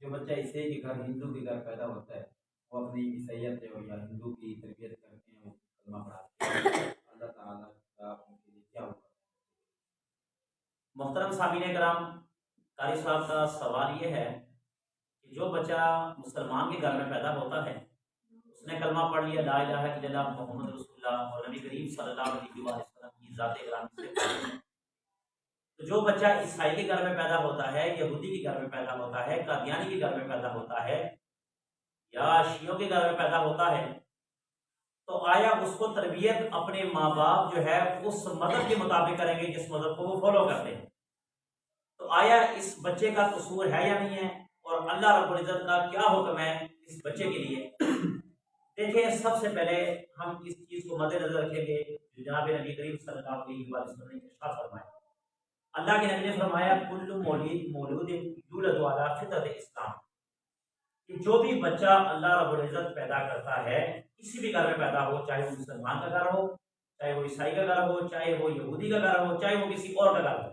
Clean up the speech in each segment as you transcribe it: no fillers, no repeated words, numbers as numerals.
جو بچہ عیسائی کے گھر ہندو کے گھر پیدا ہوتا ہے وہ اپنی عیسائیت یا ہندو کی تربیت کرتے ہیں، وہ کلمہ پڑھاتے ہیں، اللہ تعالیٰ کا ان کے لیے کیا ہوگا؟ محترم سامعین کرام، قاری صاحب کا سوال یہ ہے کہ جو بچہ مسلمان کے گھر میں پیدا ہوتا ہے، اس نے کلمہ پڑھ لیا لا الہ الا اللہ محمد رسول اللہ اور نبی کریم صلی اللہ علیہ وسلم کی ذات گرامی سے، تو جو بچہ عیسائی کے گھر میں پیدا ہوتا ہے، یہودی کے گھر میں پیدا ہوتا ہے، قادیانی کے گھر میں پیدا ہوتا ہے یا شیعوں کے گھر میں پیدا ہوتا ہے، تو آیا اس کو تربیت اپنے ماں باپ جو ہے اس مذہب کے مطابق کریں گے جس مذہب کو وہ فالو کرتے ہیں؟ تو آیا اس بچے کا قصور ہے یا نہیں ہے، اور اللہ رب العزت کا کیا حکم ہے اس بچے کے لیے؟ دیکھیں، سب سے پہلے ہم اس چیز کو مد نظر رکھیں گے جو جناب نبی کریم صلی اللہ علیہ وسلم نے ارشاد فرمایا۔ اللہ کے نبی نے فرمایا کل مولود یولد علی فطرت اسلام، کہ جو بھی بچہ اللہ رب العزت پیدا کرتا ہے، کسی بھی گھر میں پیدا ہو، چاہے وہ مسلمان کا گھر ہو، چاہے وہ عیسائی کا گھر ہو، چاہے وہ یہودی کا گھر ہو، چاہے وہ کسی اور کا گھر ہو،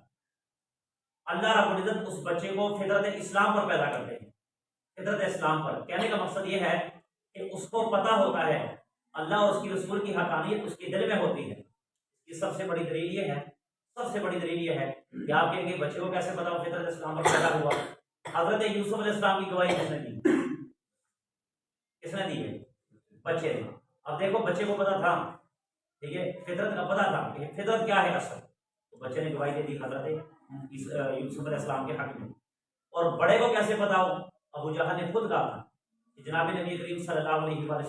اللہ رب العزت اس بچے کو فطرت اسلام پر پیدا کرتے ہیں۔ فطرت اسلام پر کہنے کا مقصد یہ ہے کہ اس کو پتہ ہوتا ہے اللہ اور اس کی رسول کی حقانیت اس کے دل میں ہوتی ہے۔ یہ سب سے بڑی دلیل یہ ہے، سب سے بڑی دلیل یہ ہے کہ آپ کہیں گے بچے کو کیسے پتا ہو فطرت اسلام پر پیدا ہوا؟ حضرت یوسف علیہ السلام کی گواہی کس نے دی؟ کس نے دی ہے؟ بچے نے۔ اب دیکھو بچے کو پتا تھا، ٹھیک ہے، فطرت کا پتا تھا کہ فطرت کیا ہے اصل، تو بچے نے گواہی دے دی حضرت یوسف علیہ السلام کے حق میں۔ اور بڑے کو کیسے پتا ہو؟ ابو جہل نے خود کہا تھا کہ جناب نبی کریم صلی اللہ علیہ وسلم